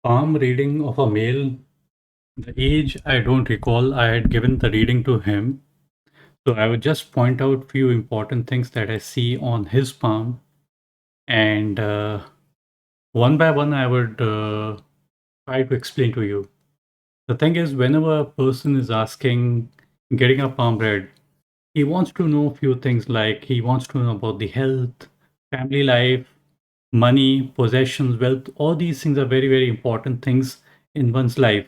palm reading of a male. The age I don't recall. I had given the reading to him. So I would just point out few important things that I see on his palm, and one by one I would try to explain to you. The thing is, whenever a person is asking, getting a palm read, he wants to know few things like he wants to know about the health, family life, money, possessions, wealth. All these things are very, very important things in one's life.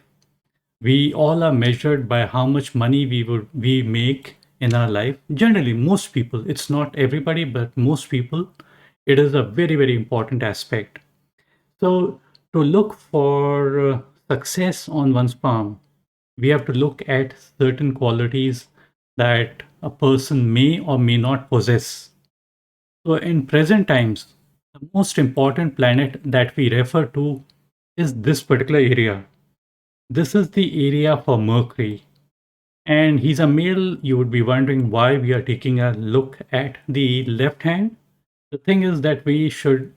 We all are measured by how much money we make in our life. Generally, most people, it's not everybody, but most people, it is a very, very important aspect. So to look for success on one's palm, we have to look at certain qualities that a person may or may not possess. So in present times, the most important planet that we refer to is this particular area. This is the area for Mercury. And he's a male. You would be wondering why we are taking a look at the left hand. The thing is that we should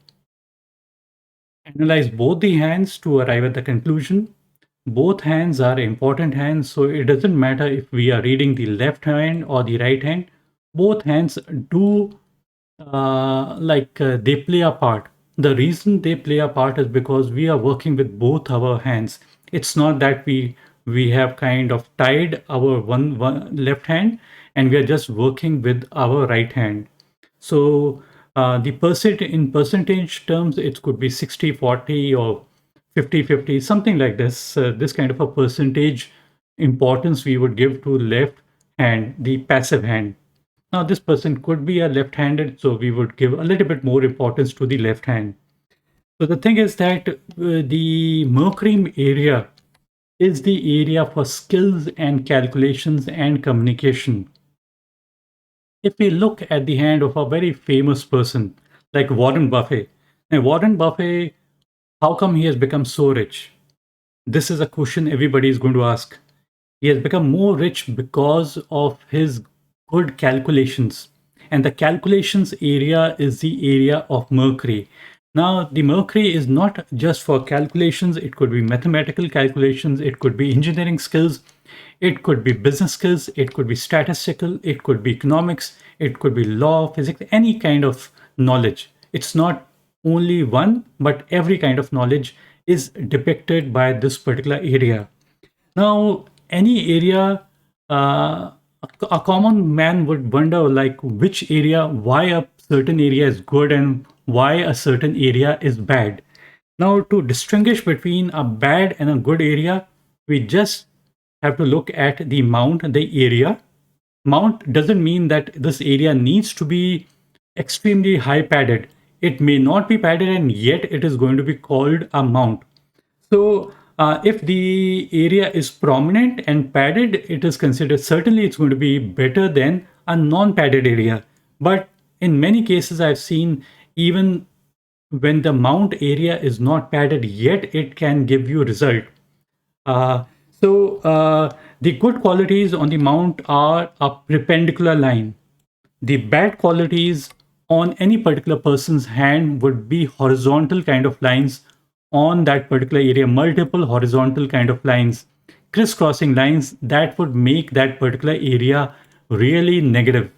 analyze both the hands to arrive at the conclusion. Both hands are important hands, so it doesn't matter if we are reading the left hand or the right hand. Both hands do they play a part. The reason they play a part is because we are working with both our hands. It's not that we have kind of tied our one left hand and we are just working with our right hand. So the percent in percentage terms, it could be 60-40 or 50-50, something like this. This kind of a percentage importance we would give to left hand, the passive hand. Now, this person could be a left-handed, so we would give a little bit more importance to the left hand. So the thing is that the Mercury area is the area for skills and calculations and communication. If we look at the hand of a very famous person like Warren Buffett, now Warren Buffett, how come he has become so rich? This is a question everybody is going to ask. He has become more rich because of his good calculations. And the calculations area is the area of Mercury. Now, the Mercury is not just for calculations, it could be mathematical calculations, it could be engineering skills, it could be business skills, it could be statistical, it could be economics, it could be law, physics, any kind of knowledge. It's not only one, but every kind of knowledge is depicted by this particular area. Now, any area, a common man would wonder like which area, why a certain area is good and why a certain area is bad. Now, to distinguish between a bad and a good area, we just have to look at the mount, the area. Mount doesn't mean that this area needs to be extremely high padded. It may not be padded and yet it is going to be called a mount. So, if the area is prominent and padded, it is considered certainly it's going to be better than a non-padded area. But in many cases, I've seen even when the mount area is not padded, yet it can give you result. So the good qualities on the mount are a perpendicular line. The bad qualities on any particular person's hand would be horizontal kind of lines on that particular area, multiple horizontal kind of lines, crisscrossing lines that would make that particular area really negative.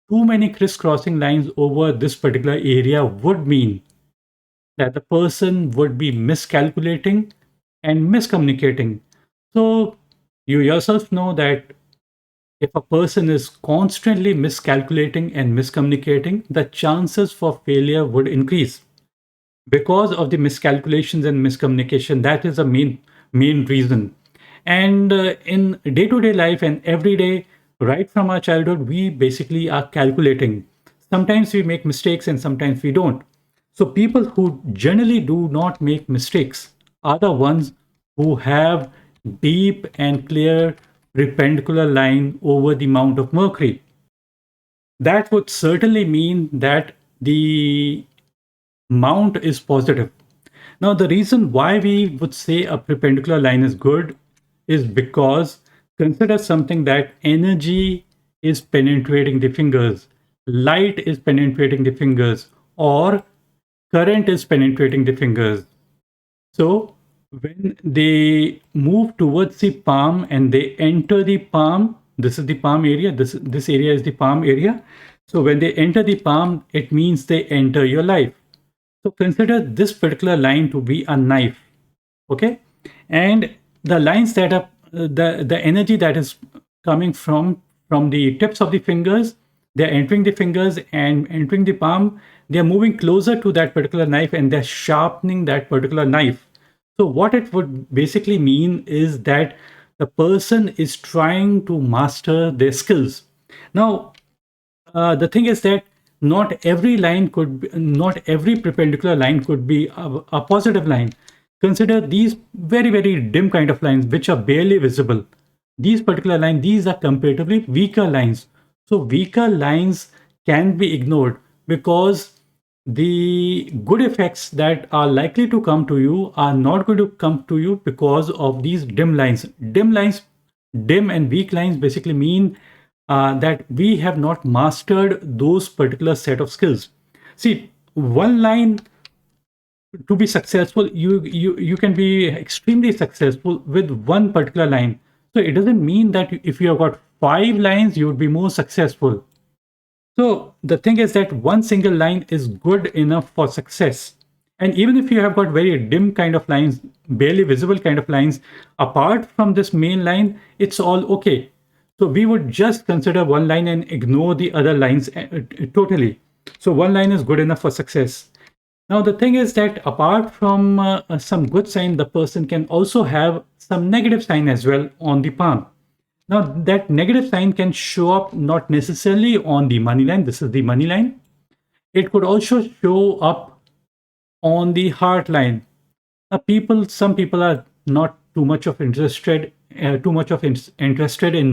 Too many crisscrossing lines over this particular area would mean that the person would be miscalculating and miscommunicating. So you yourself know that if a person is constantly miscalculating and miscommunicating, the chances for failure would increase because of the miscalculations and miscommunication. That is the main reason. And in day-to-day life and every day, right from our childhood, we basically are calculating. Sometimes we make mistakes and sometimes we don't. So people who generally do not make mistakes are the ones who have deep and clear perpendicular line over the mount of Mercury. That would certainly mean that the mount is positive. Now, the reason why we would say a perpendicular line is good is because consider something that energy is penetrating the fingers, light is penetrating the fingers, or current is penetrating the fingers. So, when they move towards the palm and they enter the palm, this is the palm area, this area is the palm area. So when they enter the palm, it means they enter your life. So consider this particular line to be a knife, okay? And the lines that are the energy that is coming from the tips of the fingers, they're entering the fingers and entering the palm. They're moving closer to that particular knife and they're sharpening that particular knife. So what it would basically mean is that the person is trying to master their skills. Now, the thing is that not every perpendicular line could be a positive line. Consider these very, very dim kind of lines, which are barely visible. These particular lines, these are comparatively weaker lines. So weaker lines can be ignored because the good effects that are likely to come to you are not going to come to you because of these dim lines. Dim and weak lines basically mean that we have not mastered those particular set of skills. See, one line to be successful, you can be extremely successful with one particular line. So it doesn't mean that if you have got 5 lines, you would be more successful. So the thing is that one single line is good enough for success. And even if you have got very dim kind of lines, barely visible kind of lines, apart from this main line, it's all okay. So we would just consider one line and ignore the other lines totally. So one line is good enough for success. Now, the thing is that apart from some good sign, the person can also have some negative sign as well on the palm. Now, that negative sign can show up not necessarily on the money line. This is the money line. It could also show up on the heart line. Some people are not too much of interested in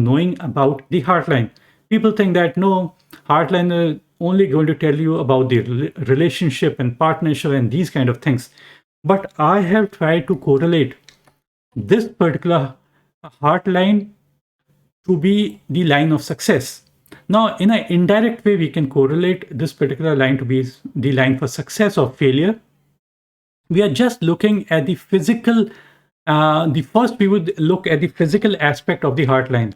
knowing about the heartline. People think that no, heartline is only going to tell you about the relationship and partnership and these kind of things. But I have tried to correlate this particular heartline to be the line of success. Now, in an indirect way, we can correlate this particular line to be the line for success or failure. We are just looking at the physical. The first, we would look at the physical aspect of the heart line.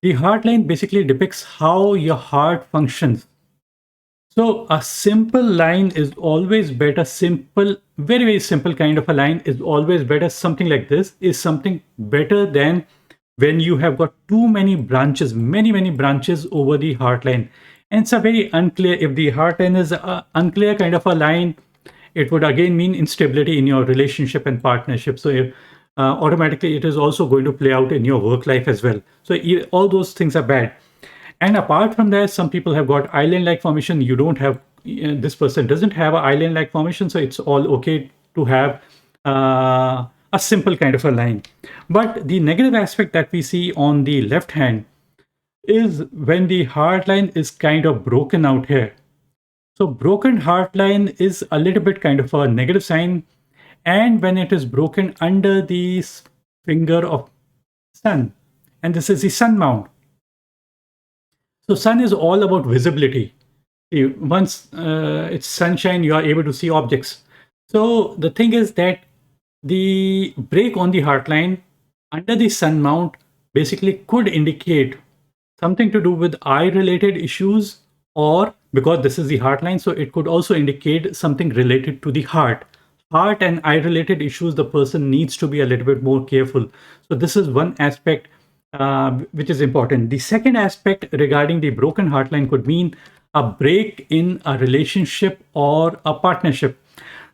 The heart line basically depicts how your heart functions. So a simple line is always better. Simple, very, very simple kind of a line is always better. Something like this is something better than when you have got too many branches, many, many branches over the heart line. And it's a very unclear, if the heart line is a unclear kind of a line, it would again mean instability in your relationship and partnership. So if, automatically it is also going to play out in your work life as well. So all those things are bad. And apart from that, some people have got island-like formation. You don't have, this person doesn't have an island-like formation, so it's all okay to have a simple kind of a line. But the negative aspect that we see on the left hand is when the heart line is kind of broken out here. So broken heart line is a little bit kind of a negative sign. And when it is broken under the finger of sun, and this is the sun mount. So sun is all about visibility. Once it's sunshine, you are able to see objects. So the thing is that the break on the heart line under the sun mount basically could indicate something to do with eye related issues, or because this is the heart line, so it could also indicate something related to the heart and eye related issues. The person needs to be a little bit more careful. So this is one aspect which is important. The second aspect regarding the broken heart line could mean a break in a relationship or a partnership.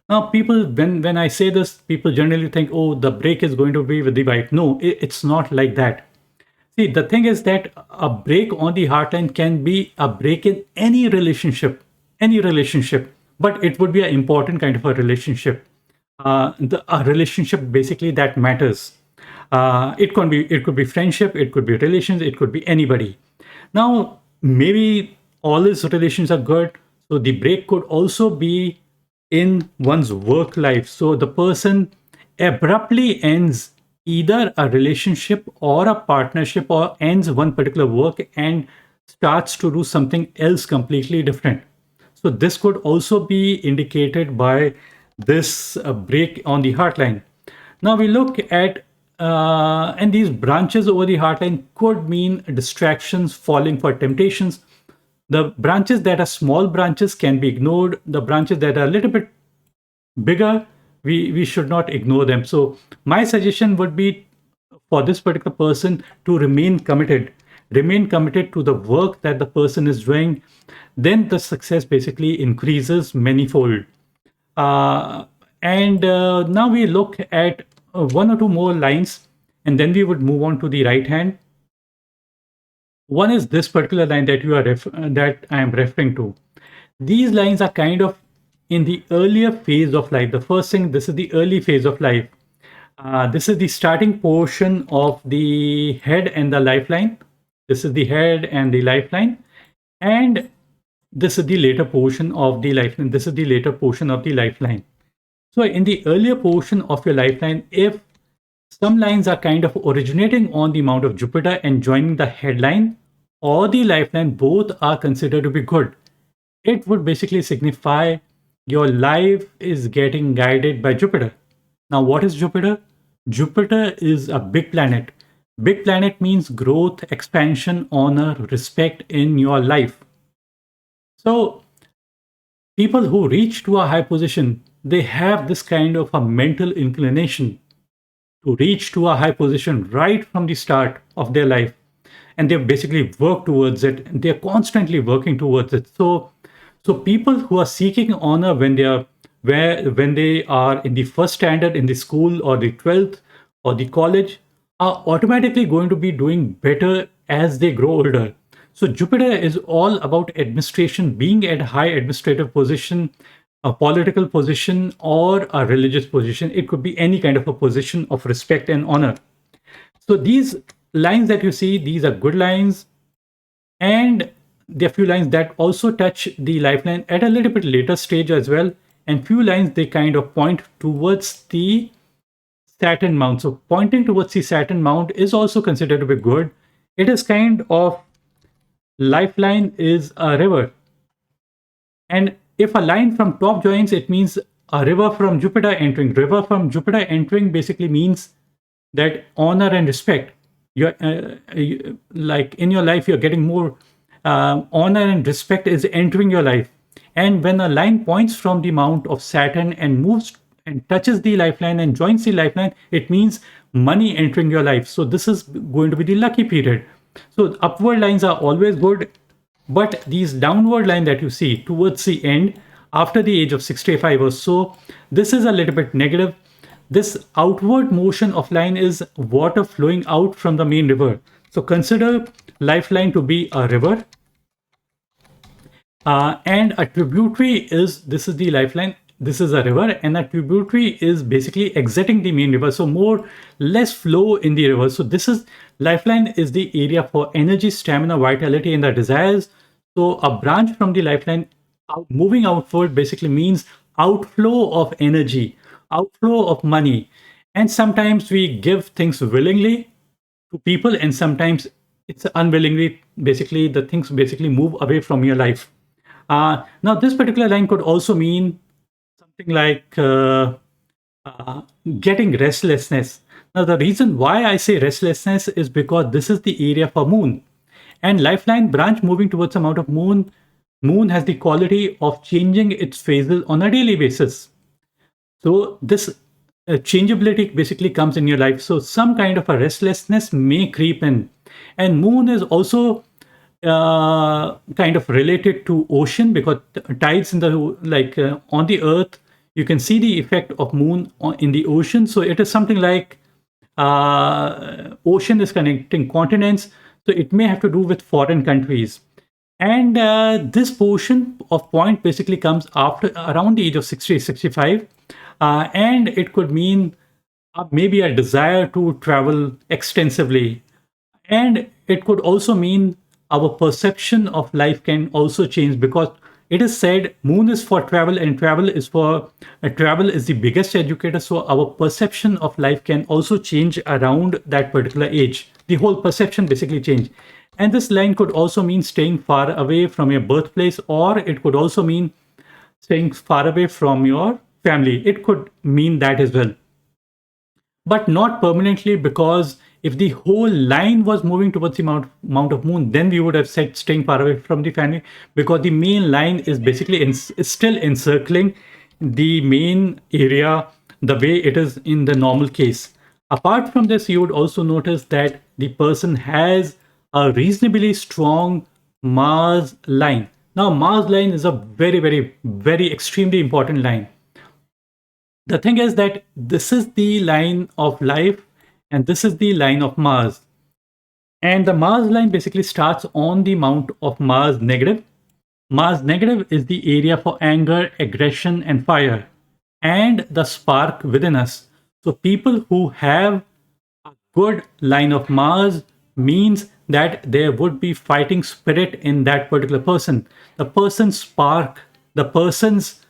Now, people, when I say this, people generally think, oh, the break is going to be with the wife. No, it's not like that. See, the thing is that a break on the heart line can be a break in any relationship, but it would be an important kind of a relationship. A relationship basically that matters. It could be friendship, it could be relations, it could be anybody. Now, maybe all his relations are good, so the break could also be in one's work life. So the person abruptly ends either a relationship or a partnership, or ends one particular work and starts to do something else completely different. So this could also be indicated by this break on the heart line. Now we look at, and these branches over the heart line could mean distractions, falling for temptations. The branches that are small branches can be ignored. The branches that are a little bit bigger, we should not ignore them. So my suggestion would be for this particular person to remain committed to the work that the person is doing. Then the success basically increases manifold. uh, and now we look at one or two more lines, and then we would move on to the right hand. One is this particular line that that I am referring to. These lines are kind of in the earlier phase of life. The first thing, this is the early phase of life. This is the starting portion of the head and the lifeline. This is the head and the lifeline. And this is the later portion of the lifeline. This is the later portion of the lifeline. So in the earlier portion of your lifeline, if some lines are kind of originating on the Mount of Jupiter and joining the headline or the lifeline, both are considered to be good. It would basically signify your life is getting guided by Jupiter. Now, what is Jupiter? Jupiter is a big planet. Big planet means growth, expansion, honor, respect in your life. So, people who reach to a high position, they have this kind of a mental inclination to reach to a high position right from the start of their life, and they basically work towards it. They're constantly working towards it. So people who are seeking honor when they are when they are in the first standard in the school or the 12th or the college are automatically going to be doing better as they grow older. So Jupiter is all about administration, being at a high administrative position, a political position, or a religious position. It could be any kind of a position of respect and honor. So these lines that you see, these are good lines. And there are few lines that also touch the lifeline at a little bit later stage as well. And few lines, they kind of point towards the Saturn mount. So pointing towards the Saturn mount is also considered to be good. It is kind of, lifeline is a river. And if a line from top joins, it means a river from Jupiter entering. River from Jupiter entering basically means that honor and respect. Like in your life, you're getting more honor and respect is entering your life. And when a line points from the mount of Saturn and moves and touches the lifeline and joins the lifeline, it means money entering your life. So this is going to be the lucky period. So upward lines are always good, but these downward line that you see towards the end, after the age of 65 or so, this is a little bit negative. This outward motion of line is water flowing out from the main river. So consider lifeline to be a river. And a tributary is, this is the lifeline, this is a river, and a tributary is basically exiting the main river. So less flow in the river. So this is, lifeline is the area for energy, stamina, vitality, and the desires. So a branch from the lifeline moving outward basically means outflow of energy, outflow of money. And sometimes we give things willingly to people, and sometimes it's unwillingly. Basically, the things basically move away from your life. Now, this particular line could also mean something like getting restlessness. Now, the reason why I say restlessness is because this is the area for moon. And lifeline branch moving towards the mount of moon. Moon has the quality of changing its phases on a daily basis. So this changeability basically comes in your life. So some kind of a restlessness may creep in. And moon is also kind of related to ocean, because tides in the, like on the earth, you can see the effect of moon in the ocean. So it is something like ocean is connecting continents. So it may have to do with foreign countries. And this portion of point basically comes after around the age of 60, 65. And it could mean maybe a desire to travel extensively. And it could also mean our perception of life can also change, because it is said moon is for travel, and travel is the biggest educator. So our perception of life can also change around that particular age. The whole perception basically change. And this line could also mean staying far away from your birthplace, or it could also mean staying far away from your family. It could mean that as well. but not permanently, because if the whole line was moving towards the mount of moon, then we would have said staying far away from the family, because the main line is basically is still encircling the main area the way it is in the normal case. Apart from this, you would also notice that the person has a reasonably strong Mars line. Now, Mars line is a very, very, very extremely important line. The thing is that this is the line of life and this is the line of Mars. And the Mars line basically starts on the mount of Mars negative. Mars negative is the area for anger, aggression, and fire, and the spark within us. So, people who have good line of Mars means that there would be fighting spirit in that particular person. The person's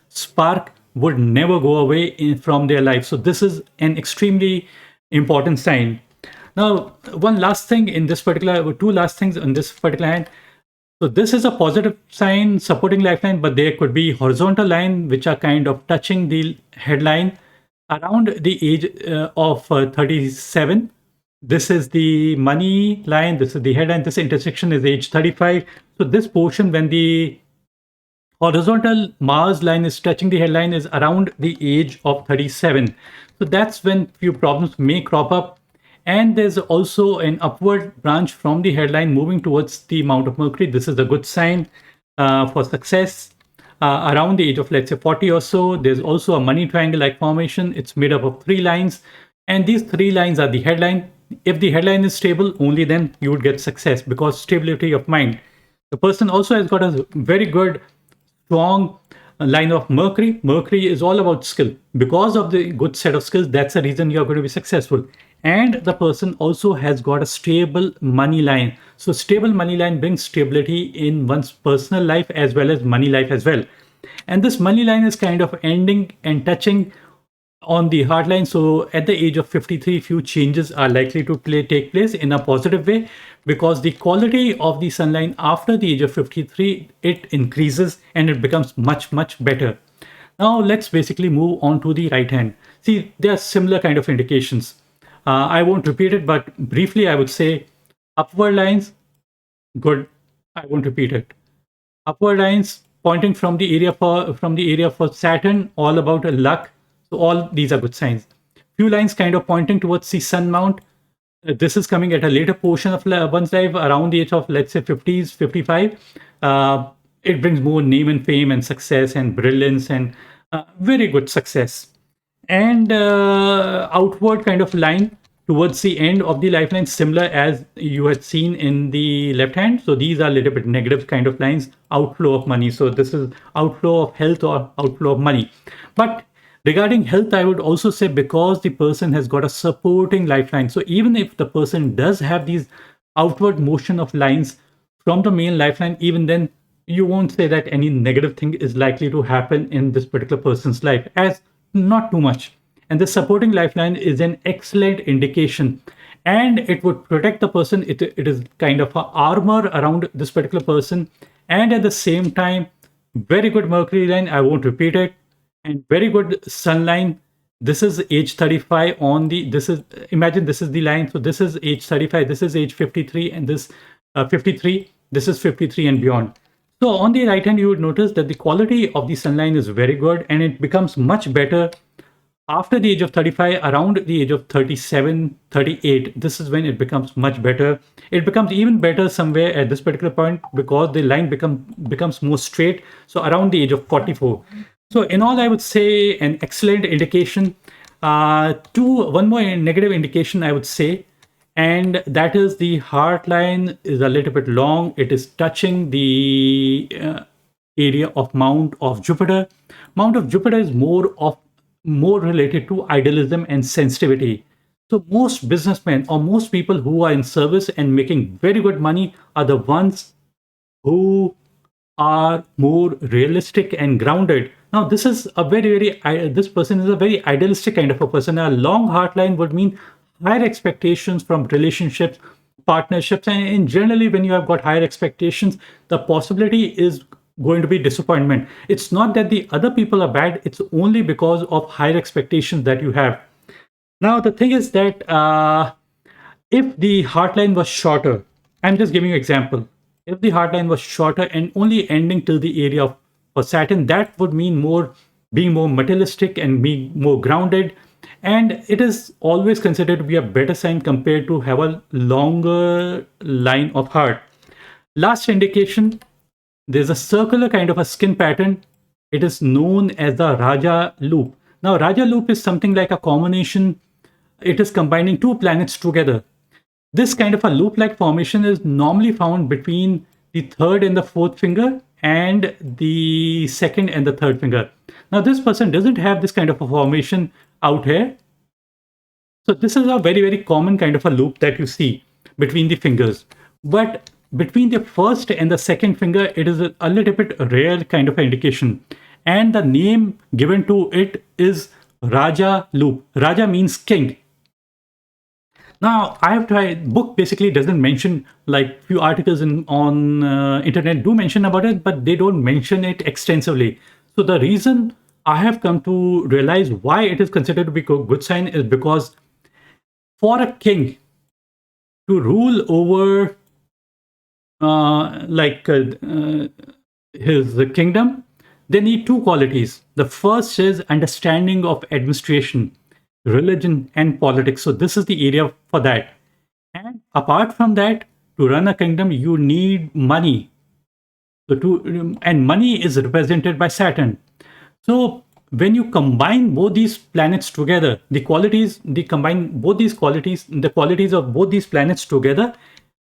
spark would never go away from their life. So this is an extremely important sign. Now, one last thing in this particular, two last things in this particular hand. So this is a positive sign supporting lifeline, but there could be horizontal line which are kind of touching the headline around the age of 37. This is the money line, this is the headline, this intersection is age 35. So this portion, when the horizontal Mars line is touching the headline, is around the age of 37. So that's when few problems may crop up. And there's also an upward branch from the headline moving towards the Mount of Mercury. This is a good sign for success. Around the age of, let's say, 40 or so, there's also a money triangle like formation. It's made up of three lines. And these three lines are the headline. If the headline is stable, only then you would get success, because stability of mind. The person also has got a very good strong line of Mercury. Mercury is all about skill. Because of the good set of skills, that's the reason you're going to be successful. And the person also has got a stable money line. So stable money line brings stability in one's personal life as well as money life as well. And this money line is kind of ending and touching on the hard line. So at the age of 53, few changes are likely to take place in a positive way, because the quality of the sunlight after the age of 53, it increases and it becomes much, much better. Now let's basically move on to the right hand. See, there are similar kind of indications. I won't repeat it, but briefly I would say upward lines, good. I won't repeat it. Upward lines pointing from the area for Saturn, all about luck. So all these are good signs. Few lines kind of pointing towards the sun mount. This is coming at a later portion of one's life, around the age of, let's say, 50s, 55. It brings more name and fame and success and brilliance and very good success. And outward kind of line towards the end of the lifeline, similar as you had seen in the left hand. So these are a little bit negative kind of lines, outflow of money. So this is outflow of health or outflow of money. But regarding health, I would also say, because the person has got a supporting lifeline. So even if the person does have these outward motion of lines from the main lifeline, even then you won't say that any negative thing is likely to happen in this particular person's life, as not too much. And the supporting lifeline is an excellent indication, and it would protect the person. It is kind of a armor around this particular person. And at the same time, very good Mercury line, I won't repeat it, and very good sun line. This is age 35 on the, this is, imagine this is the line. So this is age 35, this is age 53, and this 53, this is 53 and beyond. So on the right hand, you would notice that the quality of the sunline is very good, and it becomes much better after the age of 35, around the age of 37, 38. This is when it becomes much better. It becomes even better somewhere at this particular point, because the line becomes more straight. So around the age of 44. So in all, I would say an excellent indication. One more negative indication, I would say, and that is the heart line is a little bit long. It is touching the area of Mount of Jupiter. Mount of Jupiter is more related to idealism and sensitivity. So most businessmen or most people who are in service and making very good money are the ones who are more realistic and grounded. Now, this is a this person is a very idealistic kind of a person. A long heart line would mean higher expectations from relationships, partnerships, and generally, when you have got higher expectations, the possibility is going to be disappointment. It's not that the other people are bad, it's only because of higher expectations that you have. Now, the thing is that if the heart line was shorter, I'm just giving you an example. If the heart line was shorter and only ending till the area of for Saturn, that would mean more being more materialistic and being more grounded. And it is always considered to be a better sign compared to have a longer line of heart. Last indication, there's a circular kind of a skin pattern. It is known as the Raja loop. Now, Raja loop is something like a combination. It is combining two planets together. This kind of a loop-like formation is normally found between the third and the fourth finger and the second and the third finger. Now, this person doesn't have this kind of a formation out here. So this is a very, very common kind of a loop that you see between the fingers. But between the first and the second finger, it is a little bit rare kind of an indication. And the name given to it is Raja loop. Raja means king. Now, I have tried. Book basically doesn't mention, like few articles on internet do mention about it, but they don't mention it extensively. So the reason I have come to realize why it is considered to be a good sign is because for a king to rule over his kingdom, they need two qualities. The first is understanding of administration, religion, and politics. So this is the area for that. And apart from that, to run a kingdom, you need money. And money is represented by Saturn. So when you combine both these planets together, the qualities, they combine both these qualities, the qualities of both these planets together,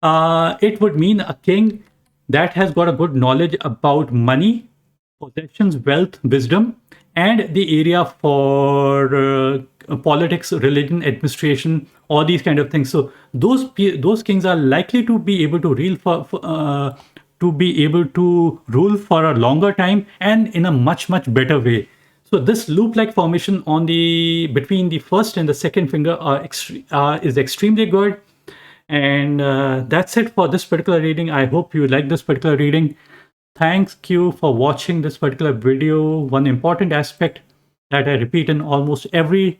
it would mean a king that has got a good knowledge about money, possessions, wealth, wisdom, and the area for politics, religion, administration, all these kind of things. So those kings are likely to be able to rule for a longer time and in a much better way. So this loop-like formation on the between the first and the second finger is extremely good. And that's it for this particular reading. I hope you like this particular reading. Thank you for watching this particular video. One important aspect that I repeat in almost every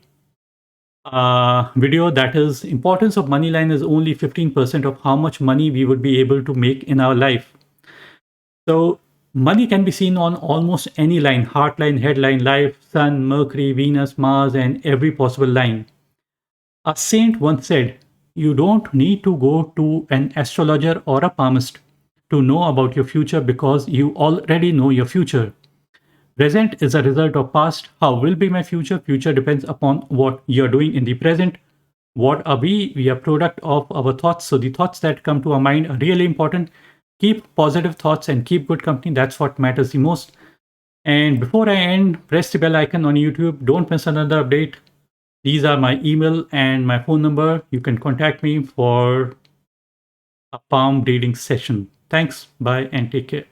video, that is, importance of money line is only 15% of how much money we would be able to make in our life. So money can be seen on almost any line: heart line, head line, life, sun, Mercury, Venus, Mars, and every possible line. A saint once said, you don't need to go to an astrologer or a palmist to know about your future because you already know your future. Present is a result of past. How will be my future? Future depends upon what you're doing in the present. What are we? We are product of our thoughts. So the thoughts that come to our mind are really important. Keep positive thoughts and keep good company. That's what matters the most. And before I end, press the bell icon on YouTube. Don't miss another update. These are my email and my phone number. You can contact me for a palm reading session. Thanks. Bye and take care.